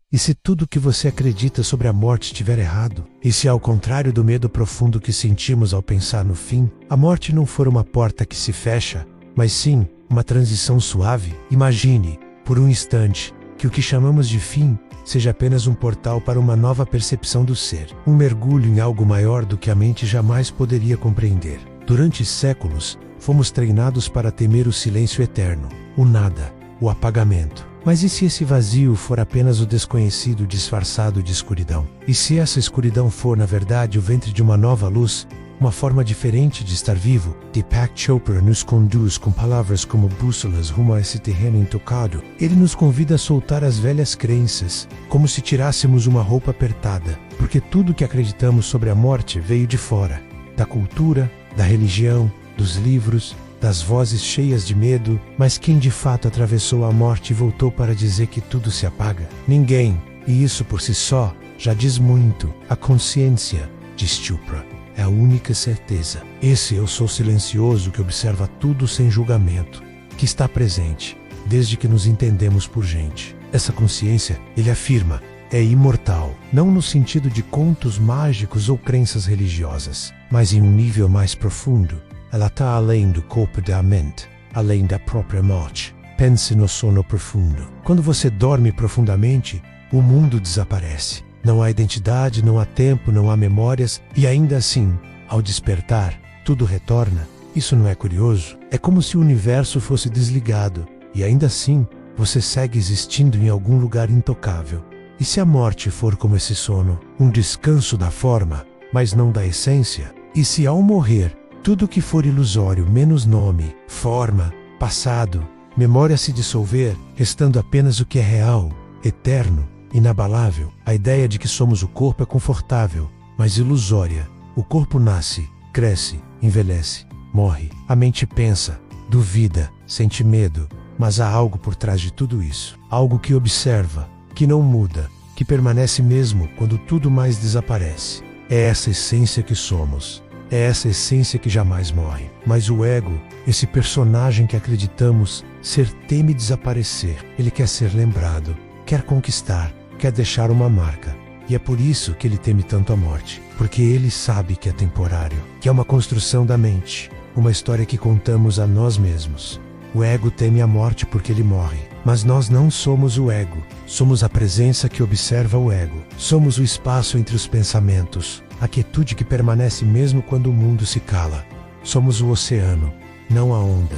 E se tudo que você acredita sobre a morte estiver errado? E se ao contrário do medo profundo que sentimos ao pensar no fim, a morte não for uma porta que se fecha, mas sim uma transição suave? Imagine, por um instante, que o que chamamos de fim seja apenas um portal para uma nova percepção do ser, um mergulho em algo maior do que a mente jamais poderia compreender. Durante séculos, fomos treinados para temer o silêncio eterno, o nada, o apagamento. Mas e se esse vazio for apenas o desconhecido disfarçado de escuridão? E se essa escuridão for, na verdade, o ventre de uma nova luz, uma forma diferente de estar vivo? Deepak Chopra nos conduz com palavras como bússolas rumo a esse terreno intocado. Ele nos convida a soltar as velhas crenças, como se tirássemos uma roupa apertada, porque tudo que acreditamos sobre a morte veio de fora, da cultura, da religião, dos livros, das vozes cheias de medo. Mas quem de fato atravessou a morte e voltou para dizer que tudo se apaga? Ninguém, e isso por si só já diz muito. A consciência, diz Chopra, é a única certeza. Esse eu sou silencioso que observa tudo sem julgamento, que está presente, desde que nos entendemos por gente. Essa consciência, ele afirma, é imortal, não no sentido de contos mágicos ou crenças religiosas, mas em um nível mais profundo. Ela está além do corpo da mente, além da própria morte. Pense no sono profundo. Quando você dorme profundamente, o mundo desaparece. Não há identidade, não há tempo, não há memórias, e ainda assim, ao despertar, tudo retorna. Isso não é curioso? É como se o universo fosse desligado, e ainda assim, você segue existindo em algum lugar intocável. E se a morte for como esse sono, um descanso da forma, mas não da essência? E se ao morrer, tudo que for ilusório, menos nome, forma, passado, memória se dissolver, restando apenas o que é real, eterno, inabalável? A ideia de que somos o corpo é confortável, mas ilusória. O corpo nasce, cresce, envelhece, morre. A mente pensa, duvida, sente medo, mas há algo por trás de tudo isso. Algo que observa, que não muda, que permanece mesmo quando tudo mais desaparece. É essa essência que somos. É essa essência que jamais morre. Mas o ego, esse personagem que acreditamos ser, teme desaparecer. Ele quer ser lembrado, quer conquistar, quer deixar uma marca. E é por isso que ele teme tanto a morte. Porque ele sabe que é temporário, que é uma construção da mente, uma história que contamos a nós mesmos. O ego teme a morte porque ele morre. Mas nós não somos o ego. Somos a presença que observa o ego. Somos o espaço entre os pensamentos, a quietude que permanece mesmo quando o mundo se cala. Somos o oceano, não a onda.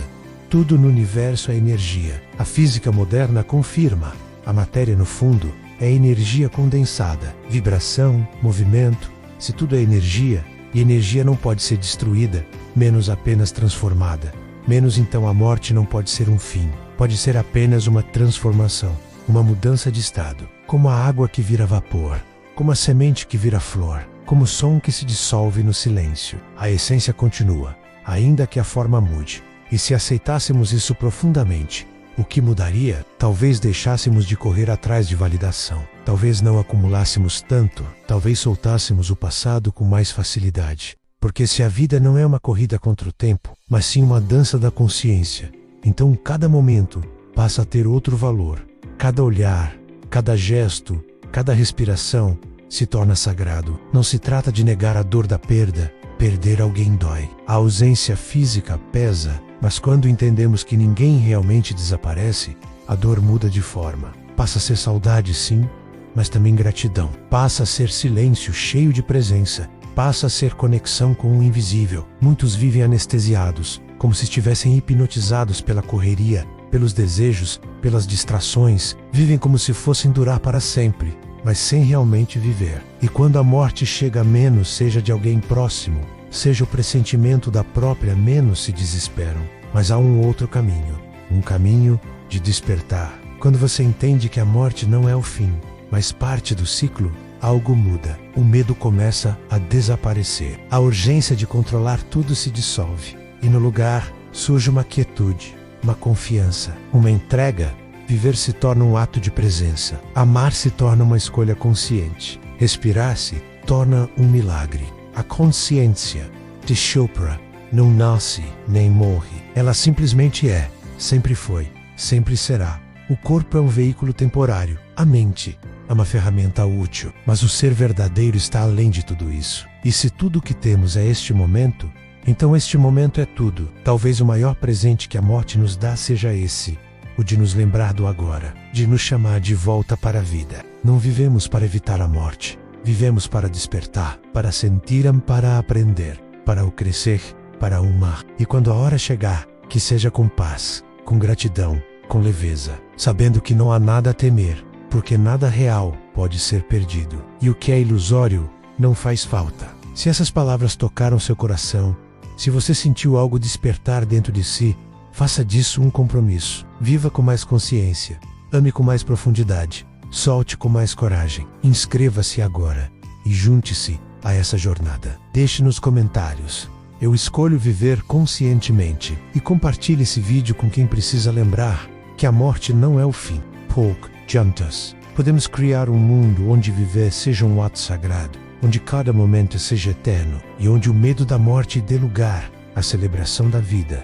Tudo no universo é energia. A física moderna confirma. A matéria, no fundo, é energia condensada. Vibração, movimento. Se tudo é energia, e energia não pode ser destruída, menos apenas transformada. Menos então a morte não pode ser um fim. Pode ser apenas uma transformação, uma mudança de estado. Como a água que vira vapor, como a semente que vira flor, como o som que se dissolve no silêncio. A essência continua, ainda que a forma mude. E se aceitássemos isso profundamente, o que mudaria? Talvez deixássemos de correr atrás de validação. Talvez não acumulássemos tanto. Talvez soltássemos o passado com mais facilidade. Porque se a vida não é uma corrida contra o tempo, mas sim uma dança da consciência, então cada momento passa a ter outro valor. Cada olhar, cada gesto, cada respiração se torna sagrado. Não se trata de negar a dor da perda. Perder alguém dói. A ausência física pesa, mas quando entendemos que ninguém realmente desaparece, a dor muda de forma. Passa a ser saudade, sim, mas também gratidão. Passa a ser silêncio cheio de presença. Passa a ser conexão com o invisível. Muitos vivem anestesiados, como se estivessem hipnotizados pela correria, pelos desejos, pelas distrações. Vivem como se fossem durar para sempre, mas sem realmente viver. E quando a morte chega, menos seja de alguém próximo, seja o pressentimento da própria, menos se desesperam. Mas há um outro caminho, um caminho de despertar. Quando você entende que a morte não é o fim, mas parte do ciclo, algo muda. O medo começa a desaparecer. A urgência de controlar tudo se dissolve. E no lugar surge uma quietude, uma confiança, uma entrega. Viver se torna um ato de presença. Amar se torna uma escolha consciente. Respirar-se torna um milagre. A consciência de Chopra não nasce nem morre. Ela simplesmente é, sempre foi, sempre será. O corpo é um veículo temporário. A mente é uma ferramenta útil, mas o ser verdadeiro está além de tudo isso. E se tudo o que temos é este momento, então este momento é tudo. Talvez o maior presente que a morte nos dá seja esse, o de nos lembrar do agora, de nos chamar de volta para a vida. Não vivemos para evitar a morte, vivemos para despertar, para sentir, para aprender, para o crescer, para o amar. E quando a hora chegar, que seja com paz, com gratidão, com leveza, sabendo que não há nada a temer, porque nada real pode ser perdido. E o que é ilusório não faz falta. Se essas palavras tocaram seu coração, se você sentiu algo despertar dentro de si, faça disso um compromisso. Viva com mais consciência, ame com mais profundidade, solte com mais coragem. Inscreva-se agora e junte-se a essa jornada. Deixe nos comentários: eu escolho viver conscientemente, e compartilhe esse vídeo com quem precisa lembrar que a morte não é o fim. Polk Juntas. Podemos criar um mundo onde viver seja um ato sagrado, onde cada momento seja eterno e onde o medo da morte dê lugar à celebração da vida.